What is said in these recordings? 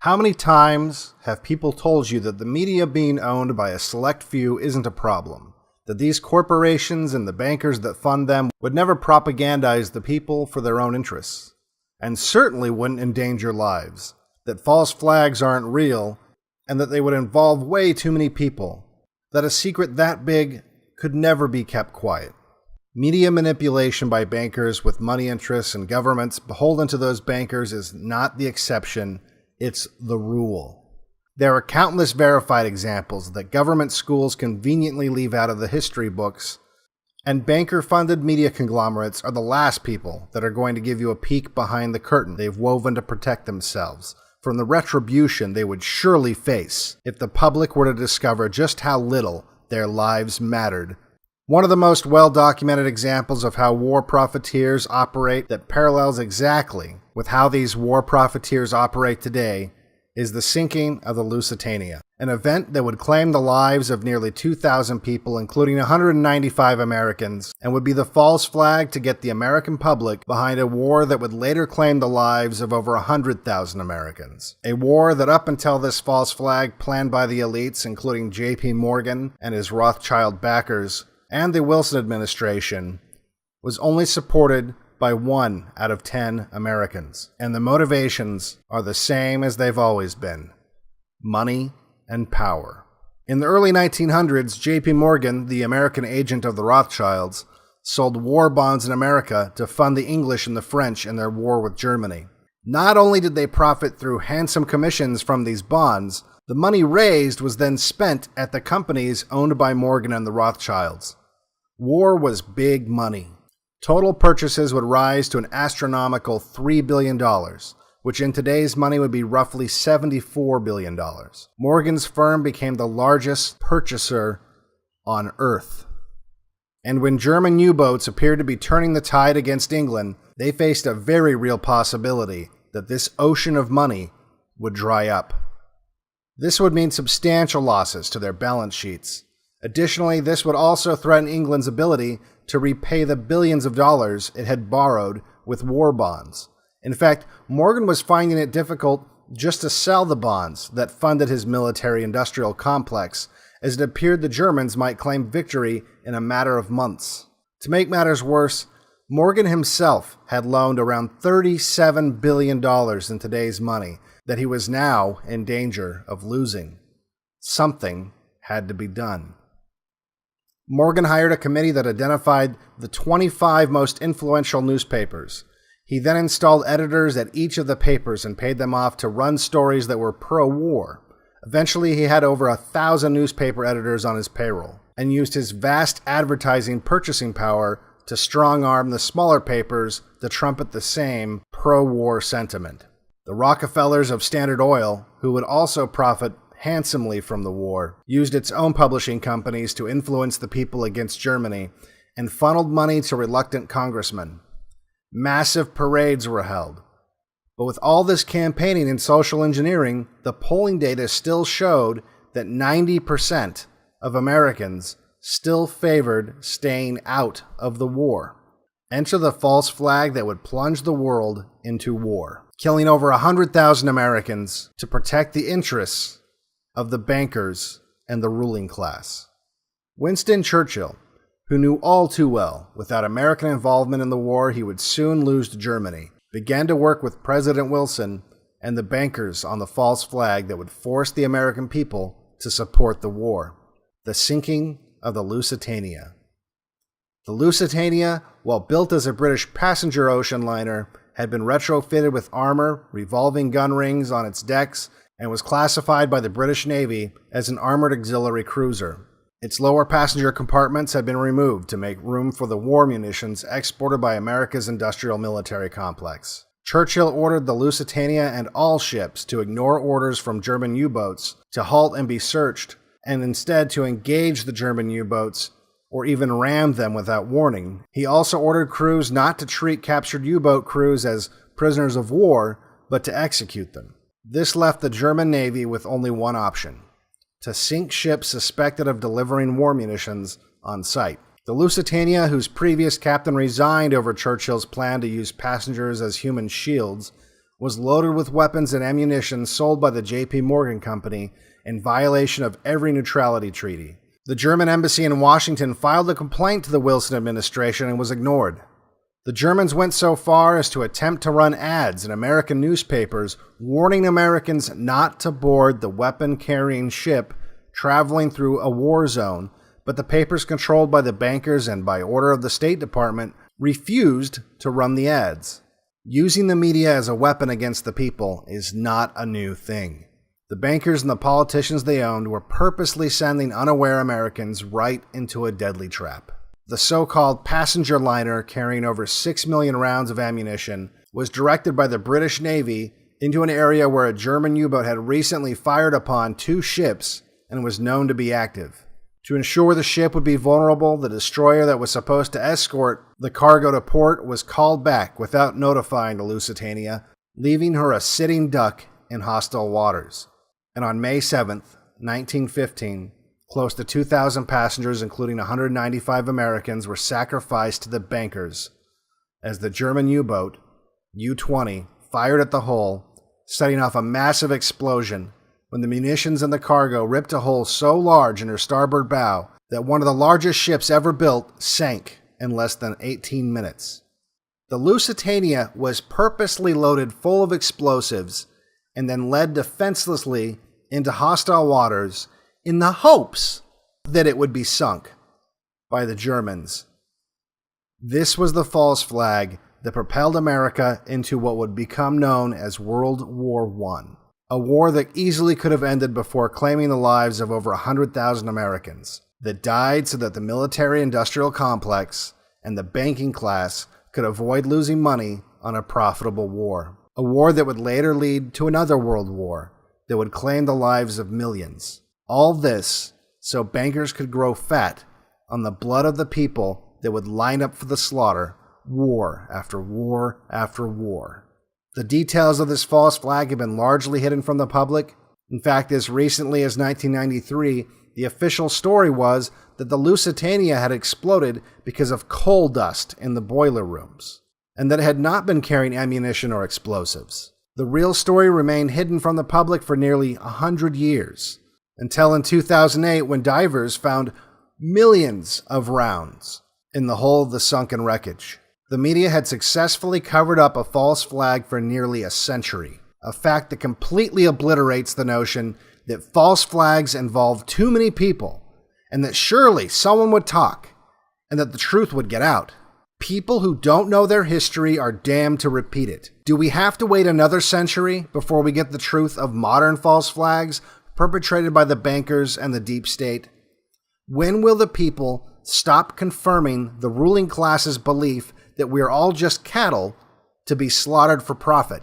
How many times have people told you that the media being owned by a select few isn't a problem? That these corporations and the bankers that fund them would never propagandize the people for their own interests, and certainly wouldn't endanger lives, that false flags aren't real, and that they would involve way too many people, that a secret that big could never be kept quiet. Media manipulation by bankers with money interests and governments beholden to those bankers is not the exception, it's the rule. There are countless verified examples that government schools conveniently leave out of the history books, and banker-funded media conglomerates are the last people that are going to give you a peek behind the curtain they've woven to protect themselves from the retribution they would surely face if the public were to discover just how little their lives mattered. One of the most well-documented examples of how war profiteers operate that parallels exactly with how these war profiteers operate today is the sinking of the Lusitania, an event that would claim the lives of nearly 2,000 people, including 195 Americans, and would be the false flag to get the American public behind a war that would later claim the lives of over 100,000 Americans. A war that up until this false flag planned by the elites, including J.P. Morgan and his Rothschild backers, and the Wilson administration, was only supported by 1 out of 10 Americans. And the motivations are the same as they've always been: money and power. In the early 1900s, J.P. Morgan, the American agent of the Rothschilds, sold war bonds in America to fund the English and the French in their war with Germany. Not only did they profit through handsome commissions from these bonds, the money raised was then spent at the companies owned by Morgan and the Rothschilds. War was big money. Total purchases would rise to an astronomical $3 billion, which in today's money would be roughly $74 billion. Morgan's firm became the largest purchaser on Earth. And when German U-boats appeared to be turning the tide against England, they faced a very real possibility that this ocean of money would dry up. This would mean substantial losses to their balance sheets. Additionally, this would also threaten England's ability to repay the billions of dollars it had borrowed with war bonds. In fact, Morgan was finding it difficult just to sell the bonds that funded his military-industrial complex, as it appeared the Germans might claim victory in a matter of months. To make matters worse, Morgan himself had loaned around $37 billion in today's money that he was now in danger of losing. Something had to be done. Morgan hired a committee that identified the 25 most influential newspapers. He then installed editors at each of the papers and paid them off to run stories that were pro-war. Eventually, he had over 1,000 newspaper editors on his payroll, and used his vast advertising purchasing power to strong-arm the smaller papers to trumpet the same pro-war sentiment. The Rockefellers of Standard Oil, who would also profit handsomely from the war, used its own publishing companies to influence the people against Germany and funneled money to reluctant congressmen. Massive parades were held. But with all this campaigning and social engineering, the polling data still showed that 90% of Americans still favored staying out of the war. Enter the false flag that would plunge the world into war, killing over 100,000 Americans to protect the interests of the bankers and the ruling class. Winston Churchill, who knew all too well, without American involvement in the war, he would soon lose to Germany, began to work with President Wilson and the bankers on the false flag that would force the American people to support the war: the sinking of the Lusitania. The Lusitania, while built as a British passenger ocean liner, had been retrofitted with armor, revolving gun rings on its decks, and was classified by the British Navy as an armored auxiliary cruiser. Its lower passenger compartments had been removed to make room for the war munitions exported by America's industrial military complex. Churchill ordered the Lusitania and all ships to ignore orders from German U-boats to halt and be searched, and instead to engage the German U-boats or even ram them without warning. He also ordered crews not to treat captured U-boat crews as prisoners of war, but to execute them. This left the German Navy with only one option: to sink ships suspected of delivering war munitions on sight. The Lusitania, whose previous captain resigned over Churchill's plan to use passengers as human shields, was loaded with weapons and ammunition sold by the J.P. Morgan Company in violation of every neutrality treaty. The German embassy in Washington filed a complaint to the Wilson administration and was ignored. The Germans went so far as to attempt to run ads in American newspapers warning Americans not to board the weapon-carrying ship traveling through a war zone, but the papers controlled by the bankers and by order of the State Department refused to run the ads. Using the media as a weapon against the people is not a new thing. The bankers and the politicians they owned were purposely sending unaware Americans right into a deadly trap. The so-called passenger liner carrying over 6 million rounds of ammunition was directed by the British Navy into an area where a German U-boat had recently fired upon 2 ships and was known to be active. To ensure the ship would be vulnerable, the destroyer that was supposed to escort the cargo to port was called back without notifying the Lusitania, leaving her a sitting duck in hostile waters. And on May 7th, 1915, close to 2,000 passengers, including 195 Americans, were sacrificed to the bankers as the German U-boat, U-20, fired at the hull, setting off a massive explosion when the munitions in the cargo ripped a hole so large in her starboard bow that one of the largest ships ever built sank in less than 18 minutes. The Lusitania was purposely loaded full of explosives and then led defenselessly into hostile waters in the hopes that it would be sunk by the Germans. This was the false flag that propelled America into what would become known as World War I, a war that easily could have ended before claiming the lives of over 100,000 Americans that died so that the military-industrial complex and the banking class could avoid losing money on a profitable war. A war that would later lead to another world war that would claim the lives of millions. All this so bankers could grow fat on the blood of the people that would line up for the slaughter, war after war after war. The details of this false flag have been largely hidden from the public. In fact, as recently as 1993, the official story was that the Lusitania had exploded because of coal dust in the boiler rooms, and that it had not been carrying ammunition or explosives. The real story remained hidden from the public for nearly 100 years, until in 2008 when divers found millions of rounds in the hull of the sunken wreckage. The media had successfully covered up a false flag for nearly a century, a fact that completely obliterates the notion that false flags involve too many people, and that surely someone would talk, and that the truth would get out. People who don't know their history are damned to repeat it. Do we have to wait another century before we get the truth of modern false flags perpetrated by the bankers and the deep state? When will the people stop confirming the ruling class's belief that we are all just cattle to be slaughtered for profit?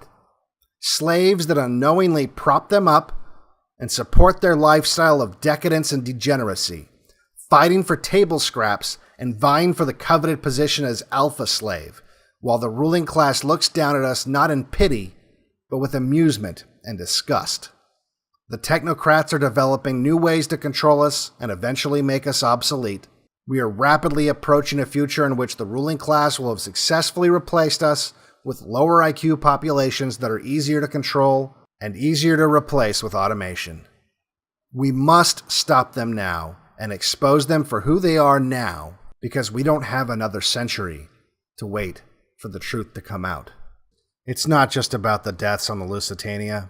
Slaves that unknowingly prop them up and support their lifestyle of decadence and degeneracy, fighting for table scraps and vying for the coveted position as alpha slave, while the ruling class looks down at us not in pity, but with amusement and disgust. The technocrats are developing new ways to control us and eventually make us obsolete. We are rapidly approaching a future in which the ruling class will have successfully replaced us with lower IQ populations that are easier to control and easier to replace with automation. We must stop them now and expose them for who they are now, because we don't have another century to wait for the truth to come out. It's not just about the deaths on the Lusitania.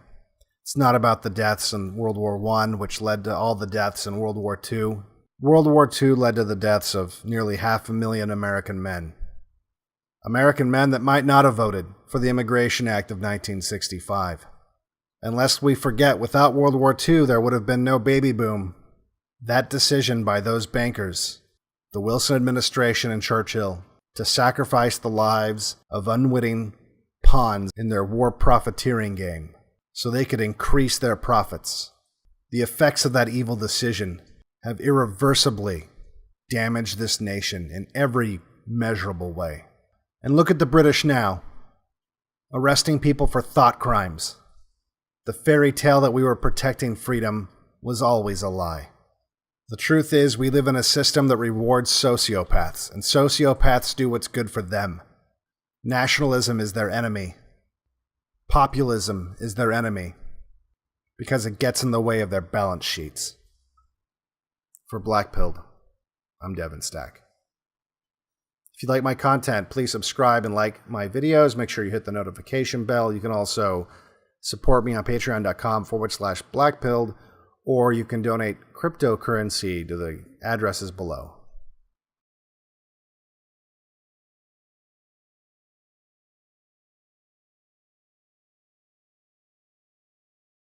It's not about the deaths in World War I, which led to all the deaths in World War II. World War II led to the deaths of nearly 500,000 American men. American men that might not have voted for the Immigration Act of 1965. And lest we forget, without World War II, there would have been no baby boom. That decision by those bankers, the Wilson administration and Churchill, to sacrifice the lives of unwitting pawns in their war profiteering game so they could increase their profits. The effects of that evil decision have irreversibly damaged this nation in every measurable way. And look at the British now, arresting people for thought crimes. The fairy tale that we were protecting freedom was always a lie. The truth is, we live in a system that rewards sociopaths, and sociopaths do what's good for them. Nationalism is their enemy. Populism is their enemy because it gets in the way of their balance sheets. For Blackpilled, I'm Devin Stack. If you like my content, please subscribe and like my videos. Make sure you hit the notification bell. You can also support me on patreon.com/blackpilled, or you can donate cryptocurrency to the addresses below.